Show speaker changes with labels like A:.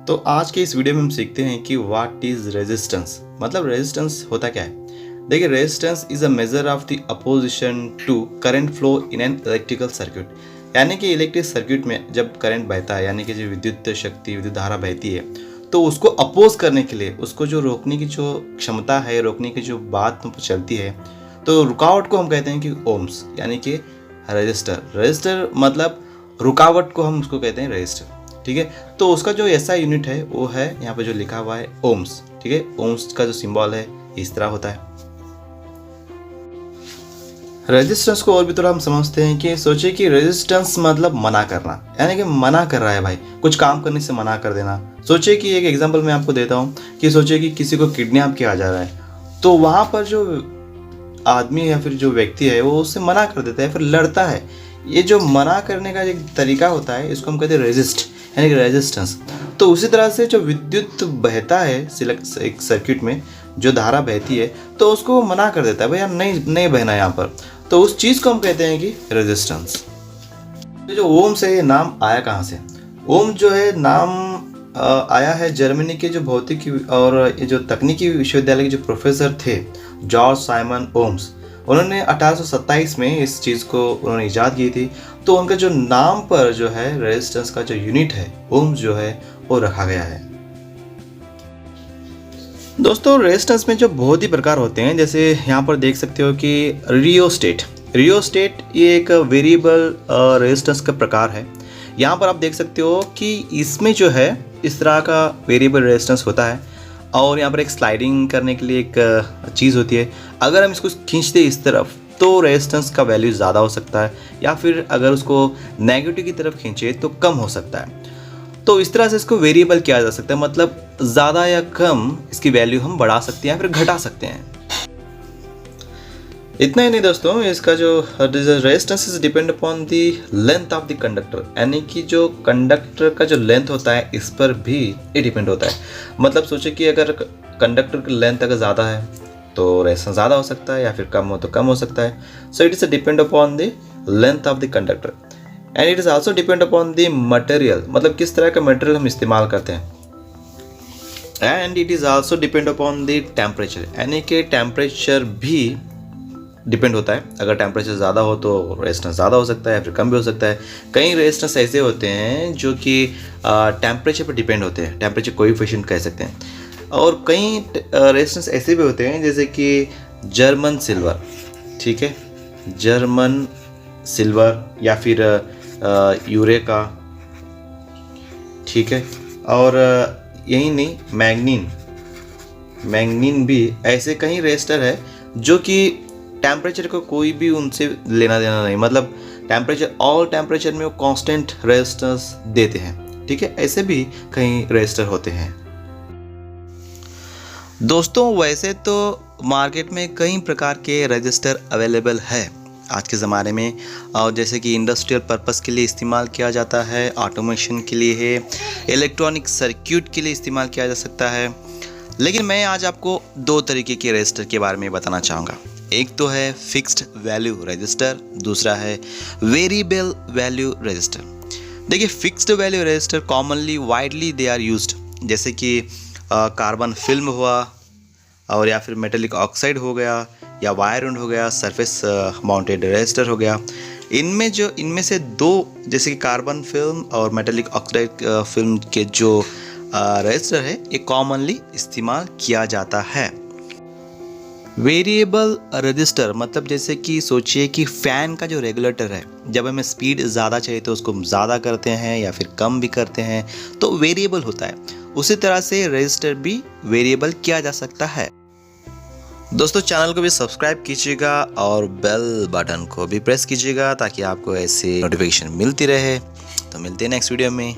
A: तो आज के इस वीडियो में हम सीखते हैं कि व्हाट इज रेजिस्टेंस, मतलब रेजिस्टेंस होता क्या है। देखिए, resistance is a measure of the opposition to current flow in an electrical circuit. यानी कि इलेक्ट्रिक सर्किट में जब करंट बहता है, यानी कि जो विद्युत शक्ति, विद्युत धारा बहती है, तो उसको अपोज करने के लिए, उसको जो रोकने की जो क्षमता है, रोकने की जो बात चलती है, तो रुकावट को हम कहते हैं कि ओम्स, यानी कि रजिस्टर। रजिस्टर मतलब रुकावट को हम उसको कहते हैं रजिस्टर। ठीक है, तो उसका जो ऐसा यूनिट है वो है यहाँ पे जो लिखा हुआ है ओम्स। ठीक है, ओम्स का जो सिंबल है इस तरह होता है। रेजिस्टेंस को और भी थोड़ा हम समझते हैं कि सोचिए कि रेजिस्टेंस मतलब मना करना, यानी कि मना कर रहा है भाई, कुछ काम करने से मना कर देना। सोचिए कि एक एग्जांपल मैं आपको देता हूँ कि सोचिए कि किसी को किडनैप किया जा रहा है, तो वहाँ पर जो आदमी या फिर जो व्यक्ति है वो उससे मना कर देता है, फिर लड़ता है। ये जो मना करने का एक तरीका होता है, इसको हम कहते हैं रेजिस्ट, यानी कि रेजिस्टेंस। तो उसी तरह से जो विद्युत बहता है एक सर्किट में, जो धारा बहती है, तो उसको मना कर देता है, भैया नहीं बहना यहाँ पर, तो उस चीज़ को हम कहते हैं कि रेजिस्टेंस। तो जो ओम से ये नाम आया कहाँ से? ओम जो है नाम आया है जर्मनी के जो भौतिक और ये जो तकनीकी विश्वविद्यालय के जो प्रोफेसर थे, जॉर्ज साइमन ओम्स, उन्होंने 1827 में इस चीज़ को उन्होंने ईजाद की थी। तो उनका जो नाम पर जो है रेजिस्टेंस का जो यूनिट है ओम्स जो है वो रखा गया है। दोस्तों, रेजिस्टेंस में जो बहुत ही प्रकार होते हैं, जैसे यहाँ पर देख सकते हो कि रियोस्टेट ये एक वेरिएबल रेजिस्टेंस का प्रकार है। यहाँ पर आप देख सकते हो कि इसमें जो है इस तरह का वेरिएबल रेजिस्टेंस होता है, और यहाँ पर एक स्लाइडिंग करने के लिए एक चीज़ होती है। अगर हम इसको खींचते इस तरफ तो रेजिस्टेंस का वैल्यू ज़्यादा हो सकता है, या फिर अगर उसको नेगेटिव की तरफ खींचे तो कम हो सकता है। तो इस तरह से इसको वेरिएबल किया जा सकता है, मतलब ज़्यादा या कम इसकी वैल्यू हम बढ़ा सकते हैं या फिर घटा सकते हैं। इतना ही नहीं दोस्तों, इसका जो resistance is depend upon the length of the conductor, यानी कि जो कंडक्टर का जो लेंथ होता है इस पर भी ये डिपेंड होता है। मतलब सोचिए कि अगर कंडक्टर की लेंथ अगर ज़्यादा है तो रेजिस्टेंस ज़्यादा हो सकता है, या फिर कम हो तो कम हो सकता है। So it is depend upon the length of the conductor, and it is also depend upon the material, मतलब किस तरह का मटेरियल हम इस्तेमाल करते हैं। And it is also depend upon the temperature, यानी कि टेम्परेचर भी डिपेंड होता है। अगर टेम्परेचर ज़्यादा हो तो रेजिस्टेंस ज़्यादा हो सकता है, या फिर कम भी हो सकता है। कई रेजिस्टेंस ऐसे होते हैं जो कि टेम्परेचर पर डिपेंड होते हैं, टेम्परेचर कोएफिशिएंट कह सकते हैं। और कई रेजिस्टेंस ऐसे भी होते हैं जैसे कि जर्मन सिल्वर, ठीक है, जर्मन सिल्वर या फिर यूरेका, ठीक है, और यही नहीं, मैग्नीन भी, ऐसे कई रेजिस्टर है जो कि टेम्परेचर को कोई भी उनसे लेना देना नहीं, मतलब ऑल टेम्परेचर में वो कांस्टेंट रेजिस्टेंस देते हैं। ठीक है, ऐसे भी कई रेजिस्टर होते हैं। दोस्तों, वैसे तो मार्केट में कई प्रकार के रजिस्टर अवेलेबल है आज के ज़माने में, और जैसे कि इंडस्ट्रियल पर्पस के लिए इस्तेमाल किया जाता है, ऑटोमेशन के लिए है, इलेक्ट्रॉनिक सर्किट के लिए इस्तेमाल किया जा सकता है। लेकिन मैं आज आपको दो तरीके के रजिस्टर के बारे में बताना चाहूँगा। एक तो है फिक्स्ड वैल्यू रजिस्टर, दूसरा है वेरिएबल वैल्यू रजिस्टर। देखिए, fixed value resistor commonly widely they are used, जैसे कि कार्बन फिल्म हुआ, और या फिर मेटेलिक ऑक्साइड हो गया, या वायर उंड हो गया, सरफेस माउंटेड रजिस्टर हो गया। इनमें से दो, जैसे कि कार्बन फिल्म और मेटेलिक ऑक्साइड फिल्म के जो रजिस्टर है, ये कॉमनली इस्तेमाल किया जाता है। वेरिएबल रजिस्टर मतलब जैसे कि सोचिए कि फ़ैन का जो रेगुलेटर है, जब हमें स्पीड ज़्यादा चाहिए तो उसको ज़्यादा करते हैं या फिर कम भी करते हैं, तो वेरिएबल होता है। उसी तरह से रजिस्टर भी वेरिएबल किया जा सकता है। दोस्तों, चैनल को भी सब्सक्राइब कीजिएगा और बेल बटन को भी प्रेस कीजिएगा ताकि आपको ऐसे नोटिफिकेशन मिलती रहे। तो मिलते हैं नेक्स्ट वीडियो में।